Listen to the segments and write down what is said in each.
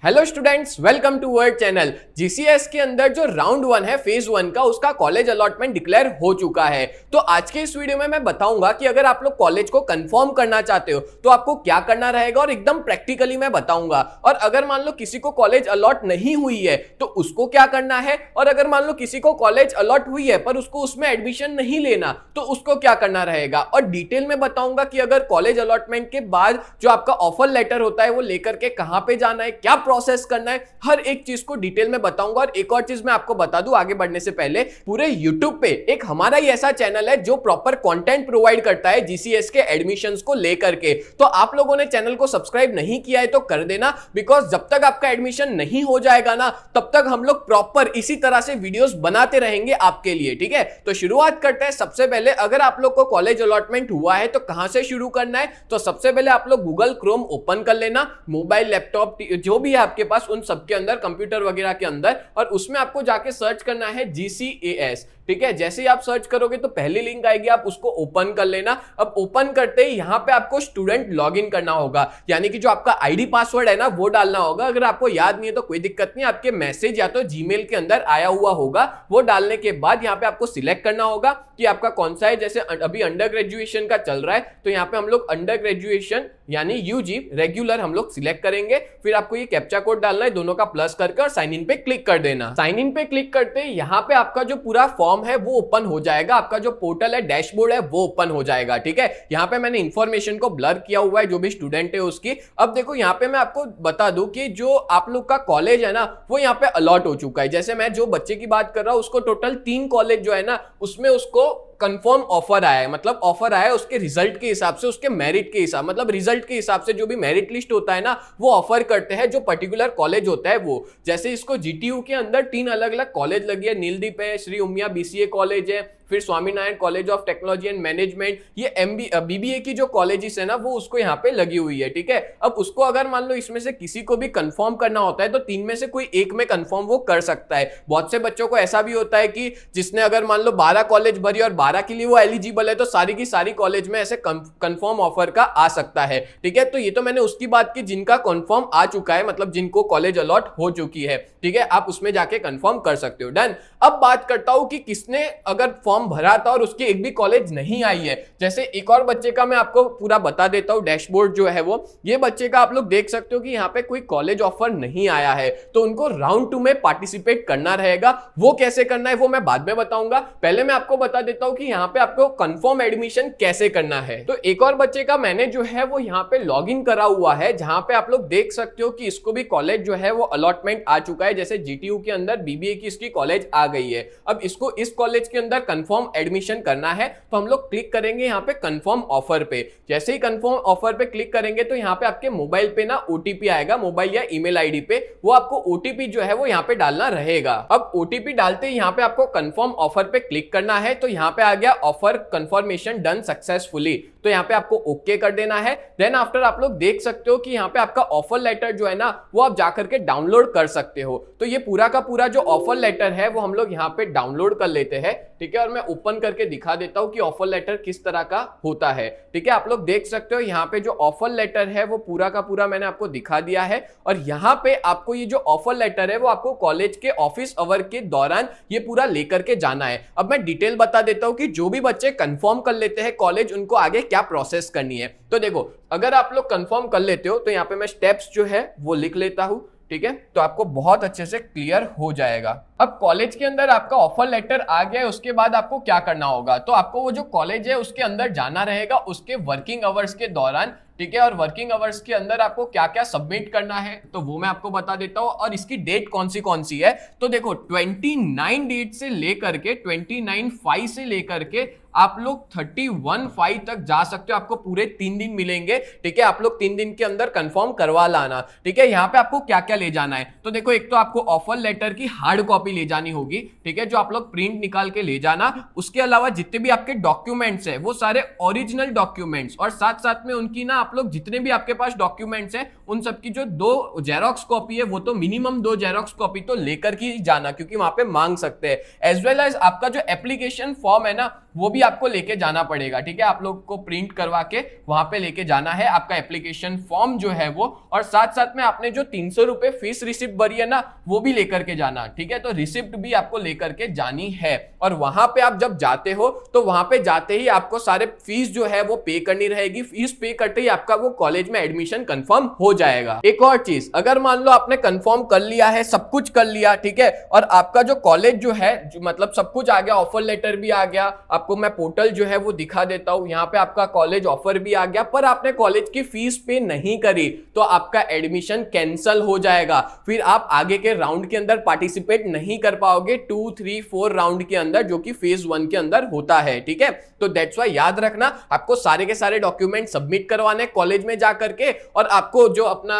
Hello students, welcome to word channel. GCS के अंदर जो राउंड 1 है फेज 1 का, उसका कॉलेज अलॉटमेंट डिक्लेयर हो चुका है। तो आज के इस वीडियो में मैं बताऊंगा कि अगर आप लोग कॉलेज को कंफर्म करना चाहते हो तो आपको क्या करना रहेगा और एकदम प्रैक्टिकली मैं बताऊंगा। और अगर मान लो किसी को कॉलेज अलॉट नहीं हुई है तो उसको क्या करना है, और अगर मान लो किसी को कॉलेज अलॉट हुई है पर उसको उसमें एडमिशन नहीं लेना तो उसको क्या करना रहेगा। और डिटेल में बताऊंगा कि अगर कॉलेज अलॉटमेंट के बाद जो आपका ऑफर लेटर होता है वो लेकर के कहां पे जाना है, क्या प्रोसेस करना है, हर एक चीज को डिटेल में बताऊंगा। और एक और चीज मैं आपको बता दूं आगे बढ़ने से पहले, पूरे यूट्यूब पे एक हमारा ही ऐसा चैनल है जो प्रॉपर कंटेंट प्रोवाइड करता है जीसीएस के एडमिशंस को लेकर के। तो आप लोगों ने चैनल को सब्सक्राइब नहीं किया है तो कर देना, बिकॉज जब तक आपका एडमिशन नहीं हो जाएगा ना तब तक हम लोग प्रॉपर इसी तरह से वीडियोस बनाते रहेंगे आपके लिए। ठीक है, तो शुरुआत करते हैं। सबसे पहले अगर आप लोग को कॉलेज अलॉटमेंट हुआ है तो कहां से शुरू करना है, तो सबसे पहले आप लोग गूगल क्रोम ओपन कर लेना, मोबाइल लैपटॉप जो भी है आपके पास उन सबके अंदर, कंप्यूटर वगैरह के अंदर, और उसमें आपको जाके सर्च करना है जीसीएस। ठीक है, जैसे ही आप सर्च करोगे तो पहली लिंक आएगी, आप उसको ओपन कर लेना। अब ओपन करते ही यहां पे आपको स्टूडेंट लॉगिन करना होगा, यानी कि जो आपका आईडी पासवर्ड है ना वो डालना होगा। अगर आपको याद नहीं है तो कोई दिक्कत नहीं, आपके मैसेज या तो जीमेल के अंदर आया हुआ होगा। वो डालने के बाद यहां पे आपको सिलेक्ट करना होगा कि आपका कौन सा है। जैसे अभी अंडर ग्रेजुएशन का चल रहा है तो यहां पे हम लोग अंडर ग्रेजुएशन यानी यूजी रेगुलर हम लोग सिलेक्ट करेंगे। फिर आपको ये कैप्चा कोड डालना है, दोनों का प्लस करके, और साइन इन पे क्लिक कर देना। साइन इन पे क्लिक करते ही यहाँ पे आपका जो पूरा फॉर्म है वो ओपन हो जाएगा, आपका जो पोर्टल है, डैशबोर्ड है, वो ओपन हो जाएगा। ठीक है, यहाँ पे मैंने इंफॉर्मेशन को ब्लर किया हुआ है जो भी स्टूडेंट है उसकी। अब देखो यहाँ पे मैं आपको बता दूं कि जो आप लोग का कॉलेज है ना वो यहाँ पे अलॉट हो चुका है। जैसे मैं जो बच्चे की बात कर रहा हूं उसको टोटल 3 कॉलेज जो है ना उसमें उसको कंफर्म ऑफर आया है, मतलब ऑफर आया है उसके रिजल्ट के हिसाब से, उसके मेरिट के हिसाब, मतलब रिजल्ट के हिसाब से जो भी मेरिट लिस्ट होता है ना वो ऑफर करते हैं जो पर्टिकुलर कॉलेज होता है वो। जैसे इसको जीटीयू के अंदर 3 अलग अलग कॉलेज लगी है, नीलदीप है, श्री उमिया बीसीए कॉलेज है, फिर Swaminarayan college of technology and management, ये बीबीए की जो कॉलेजेस है ना वो उसको यहाँ पे लगी हुई है। ठीक है, अब उसको अगर मान लो इसमें से किसी को भी कंफर्म करना होता है तो 3 में से कोई एक में कंफर्म वो कर सकता है। बहुत से बच्चों को ऐसा भी होता है कि जिसने अगर मान लो 12 कॉलेज भरी और 12 के लिए वो एलिजिबल है तो सारी की सारी कॉलेज में ऐसे कंफर्म ऑफर का आ सकता है। ठीक है, तो ये तो मैंने उसकी बात की जिनका कंफर्म आ चुका है, मतलब जिनको कॉलेज अलॉट हो चुकी है। ठीक है, आप उसमें जाके कंफर्म कर सकते हो। डन। अब बात करता हूं कि किसने अगर फॉर्म भरा था और उसकी एक भी कॉलेज नहीं आई है। जैसे एक और बच्चे का मैं आपको पूरा बता देता हूं, डैशबोर्ड जो है वो, ये बच्चे का आप लोग देख सकते हो कि यहाँ पे कोई कॉलेज ऑफर नहीं आया है तो उनको राउंड 2 में पार्टिसिपेट करना रहेगा। वो कैसे करना है वो मैं बाद में बताऊंगा, पहले मैं आपको बता देता हूं कि यहाँ पे आपको कंफर्म एडमिशन कैसे करना है। तो एक और बच्चे का मैंने जो है वो यहाँ पे लॉग इन करा हुआ है, जहां पे आप लोग देख सकते हो कि इसको भी कॉलेज जो है वो अलॉटमेंट आ चुका है। जैसे जीटीयू के अंदर बीबीए की इसकी कॉलेज आ गई है। अब इसको इस कॉलेज के अंदर कंफर्म एडमिशन करना है तो हम लोग क्लिक करेंगे यहाँ पे कंफर्म ऑफर पे। जैसे ही कंफर्म ऑफर पे क्लिक करेंगे तो यहाँ पे आपके मोबाइल पे ना ओटीपी आएगा, मोबाइल या ईमेल आईडी पे, वो आपको ओटीपी जो है वो यहाँ पे डालना रहेगा। अब ओटीपी डालते ही यहाँ पे आपको कंफर्म ऑफर पे क्लिक करना है, तो यहाँ पे आ गया ऑफर कंफर्मेशन डन सक्सेसफुली, तो यहाँ पे आपको ओके कर देना है। देन आफ्टर आप लोग देख सकते हो कि यहाँ पे आपका ऑफर लेटर जो है ना वो आप जाकर के डाउनलोड कर सकते हो। तो ये पूरा का पूरा जो ऑफर लेटर है वो हम लोग यहाँ पे डाउनलोड कर लेते हैं। ठीक है, और मैं ओपन करके दिखा देता हूं कि ऑफर लेटर किस तरह का होता है। ठीक है, आप लोग देख सकते हो यहाँ पे जो ऑफर लेटर है वो पूरा का पूरा मैंने आपको दिखा दिया है। और यहाँ पे आपको ये जो ऑफर लेटर है वो आपको कॉलेज के ऑफिस आवर के दौरान ये पूरा लेकर के जाना है। अब मैं डिटेल बता देता हूं कि जो भी बच्चे कंफर्म कर लेते हैं कॉलेज, उनको आगे क्या प्रोसेस करनी है। तो देखो, अगर आप लोग कंफर्म कर लेते हो तो यहाँ पे मैं स्टेप्स जो है वो लिख लेता हूं। ठीक है, तो आपको बहुत अच्छे से क्लियर हो जाएगा। अब कॉलेज के अंदर आपका ऑफर लेटर आ गया है, उसके बाद आपको क्या करना होगा, तो आपको वो जो कॉलेज है उसके अंदर जाना रहेगा उसके वर्किंग आवर्स के दौरान। ठीक है, और वर्किंग आवर्स के अंदर आपको क्या क्या सबमिट करना है तो वो मैं आपको बता देता हूं। और इसकी डेट कौन सी है, तो देखो 29 डेट से लेकर के 29/5 से लेकर के आप लोग 31/5 तक जा सकते हो। आपको पूरे 3 दिन मिलेंगे। ठीक है, आप लोग 3 दिन के अंदर कंफर्म करवा लाना। ठीक है, यहाँ पे आपको क्या क्या ले जाना है, तो देखो एक तो आपको ऑफर लेटर की हार्ड कॉपी ले जानी होगी। ठीक है, जो आप लोग प्रिंट निकाल के ले जाना। उसके अलावा जितने भी आपके डॉक्यूमेंट्स है वो सारे ओरिजिनल डॉक्यूमेंट्स, और साथ साथ में उनकी ना आप लोग जितने भी आपके पास डॉक्यूमेंट्स हैं उन सबकी जो 2 जेरोक्स कॉपी है वो तो मिनिमम 2 जेरोक्स कॉपी तो लेकर के जाना, क्योंकि वहां पे मांग सकते हैं। एज वेल एज आपका जो एप्लीकेशन फॉर्म है ना वो भी आपको लेके जाना पड़ेगा, ठीक है। आप लोग को प्रिंट करवा के वहां पे लेके जाना है आपका एप्लीकेशन फॉर्म जो है वो, और साथ साथ में आपने जो 300 रुपए फीस रिसिप्ट भरी है ना, वो भी लेकर के जाना, ठीक है। तो रिसिप्ट भी आपको लेकर के जानी है, और वहां पे आप जब जाते हो तो वहां पे जाते ही आपको सारे फीस जो है वो पे करनी रहेगी। फीस पे करते ही आपका वो कॉलेज में एडमिशन कंफर्म हो जाएगा। एक और चीज, अगर मान लो आपने कंफर्म कर लिया है, सब कुछ कर लिया, ठीक है, और आपका जो कॉलेज जो है मतलब सब कुछ आ गया, ऑफर लेटर भी आ गया, आपको मैं पोर्टल जो है वो दिखा देता हूं, यहाँ पे आपका कॉलेज ऑफर भी आ गया, पर आपने कॉलेज की फीस पे नहीं करी तो आपका एडमिशन कैंसल हो जाएगा। फिर आप आगे के राउंड के अंदर पार्टिसिपेट नहीं कर पाओगे 2, 3, 4 राउंड के अंदर, जो कि फेज 1 के अंदर होता है, ठीक है। तो दैट्स व्हाई याद रखना, आपको सारे के सारे डॉक्यूमेंट सबमिट करवाने कॉलेज में जाकर के, और आपको जो अपना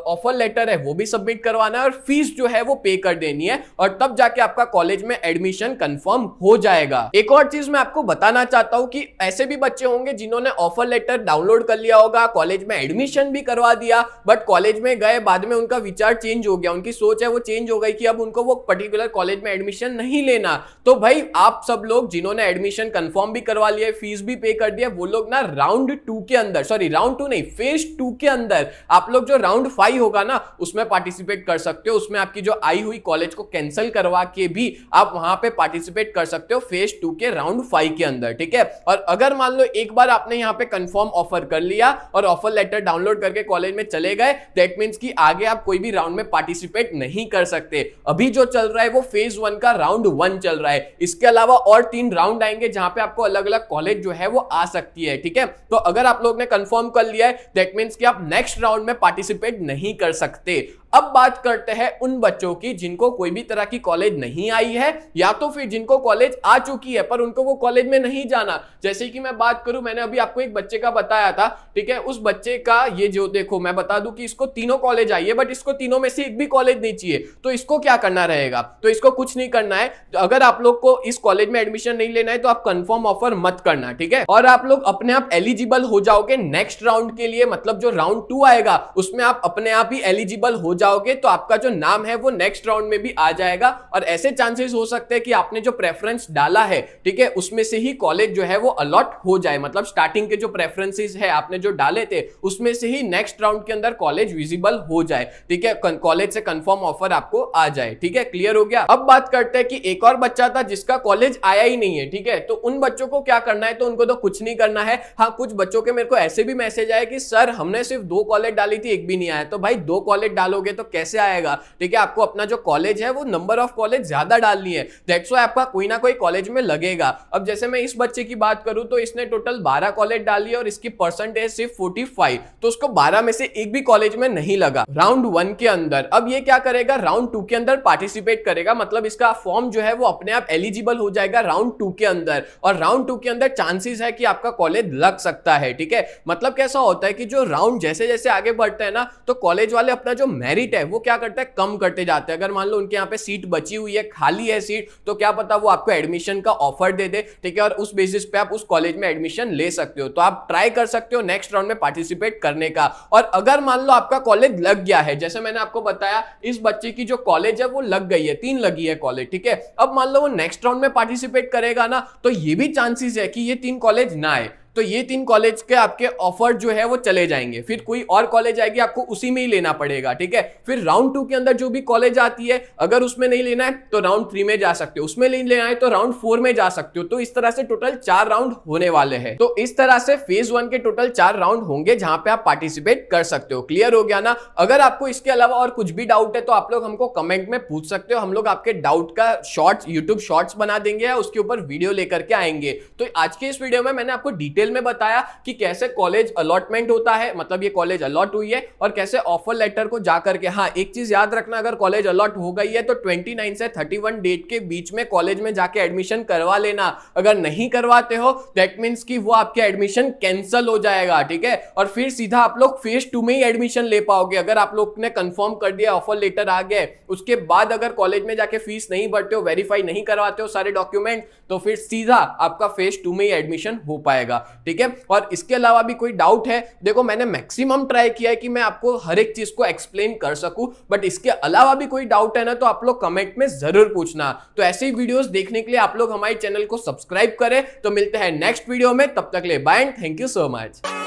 ऑफर लेटर है वो भी सबमिट करवाना है, और फीस जो है वो पे कर देनी है, और तब जाके आपका कॉलेज में एडमिशन कंफर्म हो जाएगा। एक और चीज मैं आपको बताना चाहता हूं कि ऐसे भी बच्चे होंगे जिन्होंने ऑफर लेटर डाउनलोड कर लिया होगा, कॉलेज में एडमिशन भी करवा दिया, बट कॉलेज में गए बाद में उनका विचार चेंज हो गया, उनकी सोच है वो चेंज हो गई कि अब उनको वो पर्टिकुलर कॉलेज में एडमिशन नहीं लेना। तो भाई आप सब लोग जिन्होंने एडमिशन कंफर्म भी करवा लिया, फीस भी पे कर दिया, वो लोग ना राउंड 2 के अंदर, सॉरी राउंड 2 नहीं, फेज 2 के अंदर आप लोग जो राउंड 5 होगा ना उसमें पार्टिसिपेट कर सकते हो। उसमें आपकी जो आई हुई कॉलेज को कैंसिल करवा के भी आप वहां पे पार्टिसिपेट कर सकते हो फेज 2 के राउंड 5 के अंदर, ठीक है। और अगर मान लो एक बार आपने यहाँ पे कंफर्म ऑफर कर लिया और ऑफर लेटर डाउनलोड करके कॉलेज में चले गए, दैट मींस कि आगे आप कोई भी राउंड में पार्टिसिपेट नहीं कर सकते। अभी जो चल रहा है वो फेज 1 का राउंड 1 चल रहा है, इसके अलावा और 3 राउंड आएंगे जहां पे आपको अलग अलग कॉलेज जो है वो आ सकती है, ठीक है। तो अगर आप लोग ने कंफर्म कर लिया है, दैट मींस कि आप नेक्स्ट राउंड में पार्टिसिपेट नहीं कर सकते। अब बात करते हैं उन बच्चों की जिनको कोई भी तरह की कॉलेज नहीं आई है, या तो फिर जिनको कॉलेज आ चुकी है पर उनको वो कॉलेज में नहीं जाना। जैसे कि मैं बात करूं, मैंने अभी आपको एक बच्चे का बताया था, ठीक है, उस बच्चे का ये जो देखो मैं बता दूं कि इसको तीनों कॉलेज आई है, बट इसको तीनों में से एक भी कॉलेज नहीं चाहिए, तो इसको क्या करना रहेगा? तो इसको कुछ नहीं करना है। तो अगर आप लोग को इस कॉलेज में एडमिशन नहीं लेना है तो आप कंफर्म ऑफर मत करना, ठीक है। और आप लोग अपने आप एलिजिबल हो जाओगे नेक्स्ट राउंड के लिए, मतलब जो राउंड 2 आएगा उसमें आप अपने आप ही एलिजिबल हो जाओगे, तो आपका जो नाम है वो नेक्स्ट राउंड में भी आ जाएगा। और ऐसे चांसेस हो सकते हैं कि आपने जो प्रेफरेंस डाला है, ठीक है, उसमें से ही कॉलेज जो है वो अलॉट हो जाए, मतलब स्टार्टिंग के जो प्रेफरेंसेस है आपने जो डाले थे उसमें से ही नेक्स्ट राउंड के अंदर कॉलेज विजिबल हो जाए, ठीक है, कॉलेज से कंफर्म ऑफर आपको आ जाए, ठीक है। क्लियर हो गया? अब बात करते हैं कि एक और बच्चा था जिसका कॉलेज आया ही नहीं है, ठीक है, तो उन बच्चों को क्या करना है? तो उनको तो कुछ नहीं करना है। हाँ, कुछ बच्चों के मेरे को ऐसे भी मैसेज आए कि सर हमने सिर्फ 2 कॉलेज डाली थी, एक भी नहीं आया। तो भाई 2 कॉलेज डालोगे तो कैसे आएगा, ठीक है। आपको अपना जो कॉलेज है वो नंबर ऑफ कॉलेज ज्यादा डालनी है, दैट्स व्हाई आपका कोई ना कोई कॉलेज में लगेगा। अब जैसे मैं इस बच्चे की बात करूं तो इसने टोटल 12 कॉलेज डाली है और इसकी परसेंटेज सिर्फ 45, तो उसको 12 में से एक भी कॉलेज में नहीं लगा राउंड 1 के अंदर। अब ये क्या करेगा? राउंड 2 के अंदर पार्टिसिपेट करेगा, मतलब इसका फॉर्म जो है वो अपने आप एलिजिबल हो जाएगा राउंड 2 के अंदर, और राउंड 2 के अंदर चांसेस है कि आपका कॉलेज लग सकता है, ठीक है। मतलब कैसा होता है कि जो राउंड जैसे जैसे आगे बढ़ते हैं ना, तो कॉलेज वाले अपना जो मेरिट है वो क्या करते हैं, कम करते जाते हैं। अगर मान लो उनके यहाँ पे सीट बची हुई है, खाली है सीट, तो क्या पता वो आपको एडमिशन का ऑफर दे दे, ठीक है, और उस बेसिस पे आप उस कॉलेज में एडमिशन ले सकते हो। तो आप ट्राई कर सकते हो नेक्स्ट राउंड में पार्टिसिपेट करने का। और अगर मान लो आपका कॉलेज लग गया है, जैसे मैंने आपको बताया इस बच्चे की जो कॉलेज है वो लग गई है, 3 लगी है कॉलेज, ठीक है। अब मान लो वो नेक्स्ट राउंड में पार्टिसिपेट करेगा ना, तो ये भी चांसेस है कि ये 3 कॉलेज ना आए, तो ये 3 कॉलेज के आपके ऑफर जो है वो चले जाएंगे, फिर कोई और कॉलेज आएगी आपको उसी में ही लेना पड़ेगा, ठीक है। फिर राउंड 2 के अंदर जो भी कॉलेज आती है, अगर उसमें नहीं लेना है तो राउंड 3 में जा सकते हो, उसमें नहीं लेना है तो राउंड 4 में जा सकते हो। तो इस तरह से टोटल 4 राउंड होने वाले हैं। तो इस तरह से फेज 1 के टोटल 4 राउंड होंगे जहां पे आप पार्टिसिपेट कर सकते हो। क्लियर हो गया ना? अगर आपको इसके अलावा और कुछ भी डाउट है तो आप लोग हमको कमेंट में पूछ सकते हो, हम लोग आपके डाउट का शॉर्ट्स यूट्यूब शॉर्ट्स बना देंगे या उसके ऊपर वीडियो लेकर के आएंगे। तो आज के इस वीडियो में मैंने आपको डिटेल में बताया कि कैसे कॉलेज अलॉटमेंट होता है, मतलब ये कॉलेज अलॉट हुई है, और कैसे ऑफर लेटर को जाकर के, हाँ एक चीज याद रखना, अगर कॉलेज अलॉट हो गई है तो 29 से 31 डेट के बीच में कॉलेज में जाके एडमिशन करवा लेना। अगर नहीं करवाते हो दैट मींस कि वो आपके एडमिशन कैंसिल हो जाएगा, ठीक है, और फिर सीधा आप लोग फेज 2 में ही एडमिशन ले पाओगे। अगर आप लोग ने कंफर्म कर दिया, ऑफर लेटर आ गए, उसके बाद अगर कॉलेज में जाके फीस नहीं भरते हो, वेरीफाई नहीं करवाते हो सारे डॉक्यूमेंट, तो फिर सीधा आपका फेज 2 में ही एडमिशन हो पाएगा। ठीक है। और इसके अलावा भी कोई डाउट है, देखो मैंने मैक्सिमम ट्राई किया है कि मैं आपको हर एक चीज को एक्सप्लेन कर सकूं, बट इसके अलावा भी कोई डाउट है ना तो आप लोग कमेंट में जरूर पूछना। तो ऐसे ही वीडियोस देखने के लिए आप लोग हमारे चैनल को सब्सक्राइब करें। तो मिलते हैं नेक्स्ट वीडियो में, तब तक के लिए bye and thank you so much.